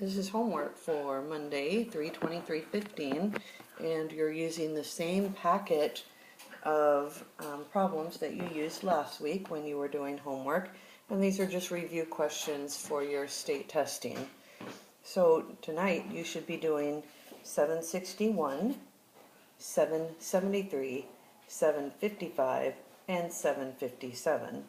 This is homework for Monday, 3/23/15, and you're using the same packet of problems that you used last week when you were doing homework, and these are just review questions for your state testing. So tonight you should be doing 761, 773, 755, and 757.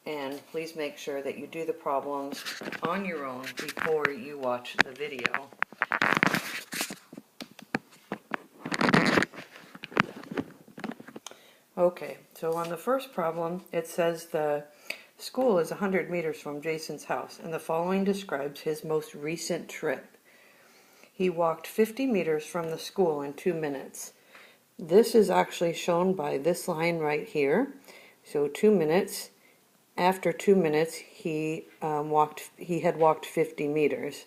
And please make sure that you do the problems on your own before you watch the video. Okay, so on the first problem, it says the school is 100 meters from Jason's house, and the following describes his most recent trip. He walked 50 meters from the school in 2 minutes. This is actually shown by this line right here. So 2 minutes. After 2 minutes, he had walked 50 meters.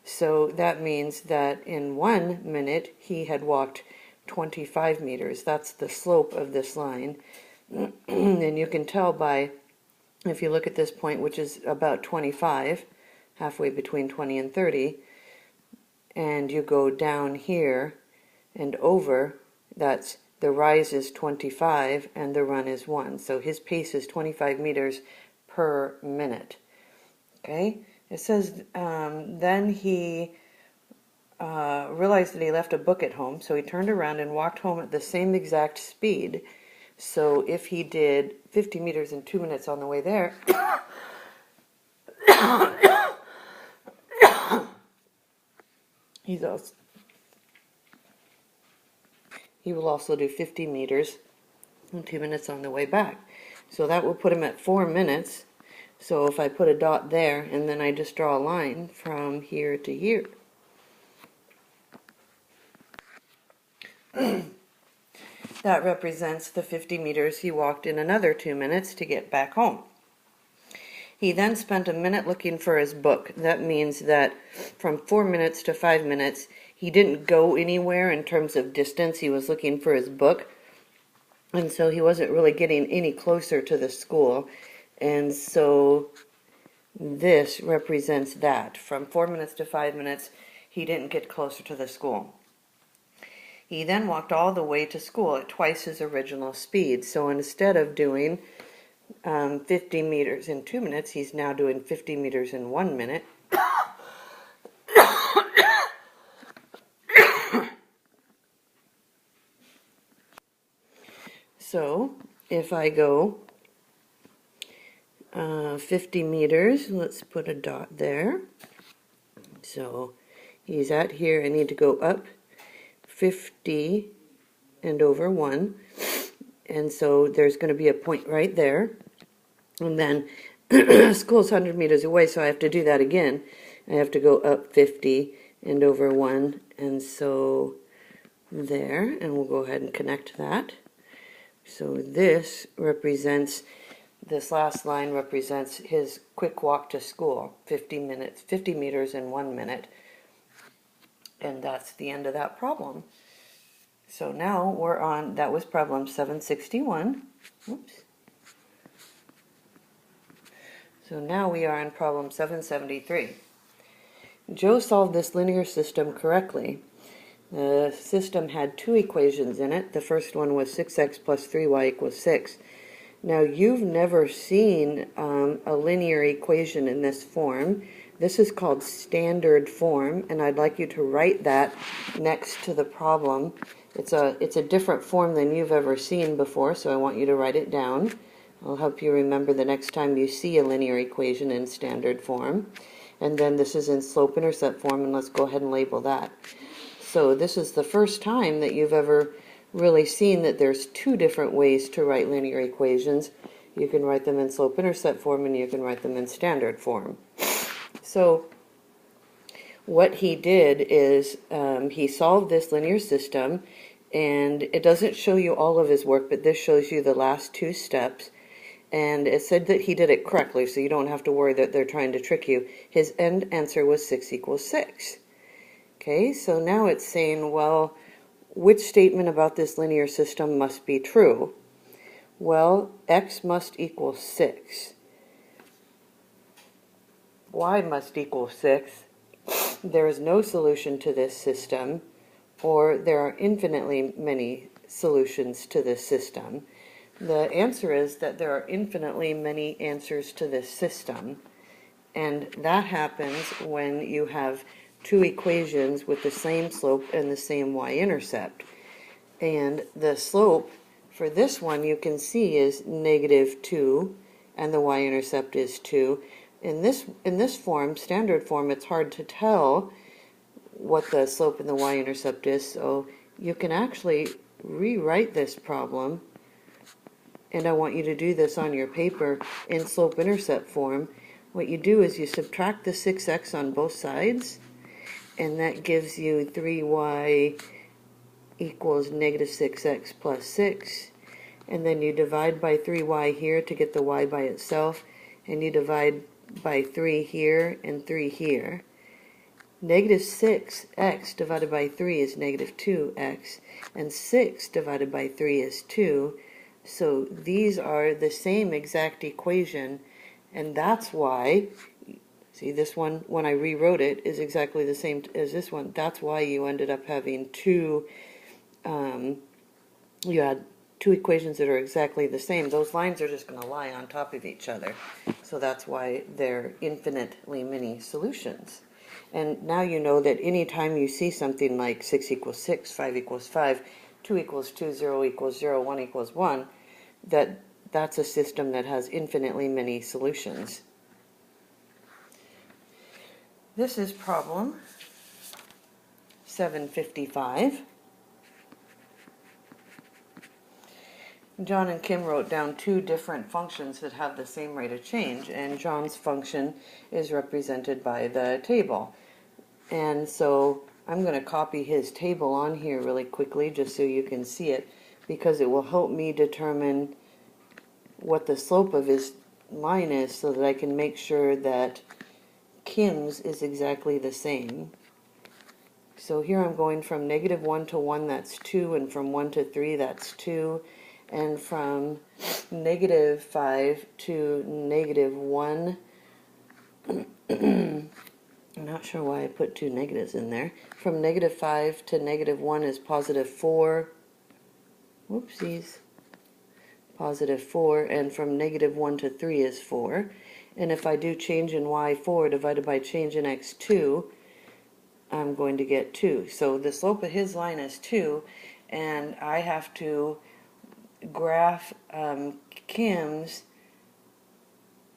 So that means that in 1 minute, he had walked 25 meters. That's the slope of this line. And you can tell by, if you look at this point, which is about 25, halfway between 20 and 30, and you go down here and over, that's the rise is 25 and the run is 1. So his pace is 25 meters per minute. Okay? It says then he realized that he left a book at home, so he turned around and walked home at the same exact speed. So if he did 50 meters in 2 minutes on the way there, he will also do 50 meters in 2 minutes on the way back. So that will put him at 4 minutes. So if I put a dot there and then I just draw a line from here to here, that represents the 50 meters he walked in another 2 minutes to get back home. He then spent a minute looking for his book. That means that from 4 minutes to 5 minutes, he didn't go anywhere in terms of distance. He was looking for his book. And so he wasn't really getting any closer to the school. And so this represents that. From 4 minutes to 5 minutes, he didn't get closer to the school. He then walked all the way to school at twice his original speed. So instead of doing 50 meters in 2 minutes, he's now doing 50 meters in 1 minute. So if I go 50 meters, let's put a dot there. So he's at here. I need to go up 50 and over 1. And so there's going to be a point right there. And then school's 100 meters away, so I have to do that again. I have to go up 50 and over 1. And so there, and we'll go ahead and connect that. So this represents, this last line represents his quick walk to school, 50 meters in 1 minute. And that's the end of that problem. So now we're on, that was problem 761. Oops. So now we are on problem 773. Joe solved this linear system correctly. The system had 2 equations in it. The first one was 6x plus 3y equals 6. Now you've never seen a linear equation in this form. This is called standard form, and I'd like you to write that next to the problem. It's a different form than you've ever seen before, so I want you to write it down. I'll help you remember the next time you see a linear equation in standard form. And then this is in slope-intercept form, and let's go ahead and label that. So this is the first time that you've ever really seen that there's 2 different ways to write linear equations. You can write them in slope-intercept form, and you can write them in standard form. So what he did is he solved this linear system, and it doesn't show you all of his work, but this shows you the last 2 steps. And it said that he did it correctly, so you don't have to worry that they're trying to trick you. His end answer was 6 equals 6. Okay, so now it's saying, well, which statement about this linear system must be true? Well, x must equal 6. Y must equal 6. there is no solution to this system, or there are infinitely many solutions to this system. The answer is that there are infinitely many answers to this system, and that happens when you have two equations with the same slope and the same y-intercept. And the slope for this one you can see is -2, and the y-intercept is 2. In this form, standard form, it's hard to tell what the slope and the y-intercept is, so you can actually rewrite this problem, and I want you to do this on your paper in slope-intercept form. What you do is you subtract the 6x on both sides, and that gives you 3y equals -6x plus 6, and then you divide by 3y here to get the y by itself, and you divide by 3 here and 3 here. -6x divided by 3 is -2x, and 6 divided by 3 is 2. So these are the same exact equation, and that's why, see, this one, when I rewrote it, is exactly the same as this one. That's why you ended up having you had two equations that are exactly the same. Those lines are just going to lie on top of each other. So that's why they're infinitely many solutions. And now you know that anytime you see something like 6 equals 6, 5 equals 5, 2 equals 2, 0 equals 0, 1 equals 1, that's a system that has infinitely many solutions. This is problem 755. John and Kim wrote down two different functions that have the same rate of change, and John's function is represented by the table. And so I'm going to copy his table on here really quickly just so you can see it, because it will help me determine what the slope of his line is so that I can make sure that Kim's is exactly the same. So here I'm going from -1 to 1, that's 2, and from 1 to 3, that's 2. And from -5 to -1, I'm not sure why I put two negatives in there. From -5 to -1 is +4. Whoopsies. +4, and from -1 to 3 is 4. And if I do change in y4 divided by change in x2, I'm going to get 2. So the slope of his line is 2, and I have to graph Kim's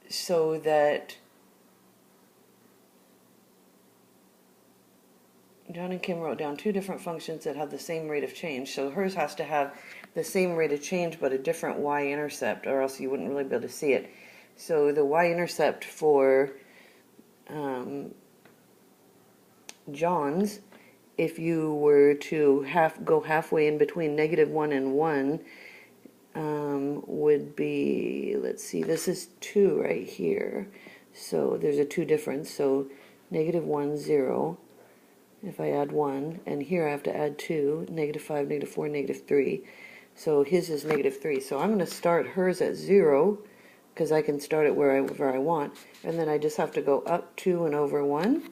so that John and Kim wrote down two different functions that have the same rate of change. So hers has to have the same rate of change but a different y-intercept, or else you wouldn't really be able to see it. So the y-intercept for John's, if you were to go halfway in between -1 and 1, would be, let's see, this is 2 right here. So there's a 2 difference. So -1, 0. If I add 1, and here I have to add 2, -5, -4, -3. So his is -3. So I'm going to start hers at 0, because I can start it wherever I want. And then I just have to go up 2 and over 1.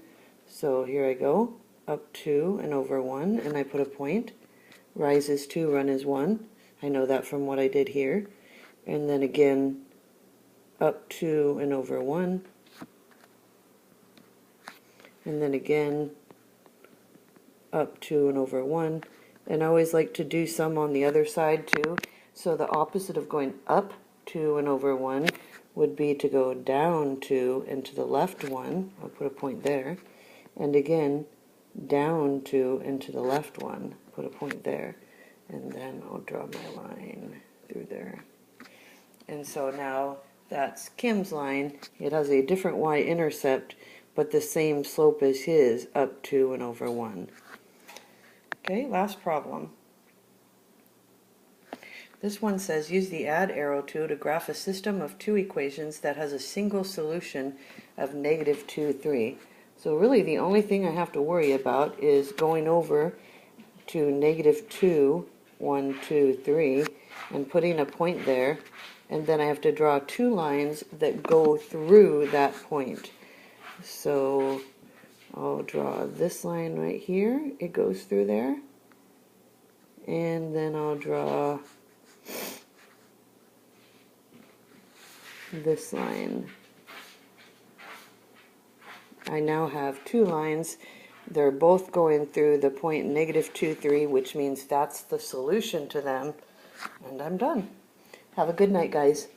So here I go, up 2 and over 1, and I put a point. Rise is 2, run is 1. I know that from what I did here. And then again, up 2 and over 1. And then again, up 2 and over 1. And I always like to do some on the other side too. So the opposite of going up 2 and over 1 would be to go down 2 and to the left 1. I'll put a point there. And again, down 2 and to the left 1. Put a point there. And then I'll draw my line through there. And so now that's Kim's line. It has a different y-intercept, but the same slope as his, up 2 and over 1. Okay, last problem. This one says, use the add arrow tool to graph a system of two equations that has a single solution of -2, 3. So really the only thing I have to worry about is going over to -2, 1, 2, 3, and putting a point there, and then I have to draw two lines that go through that point. So I'll draw this line right here. It goes through there. And then I'll draw this line. I now have two lines. They're both going through the point -2, 3, which means that's the solution to them. And I'm done. Have a good night, guys.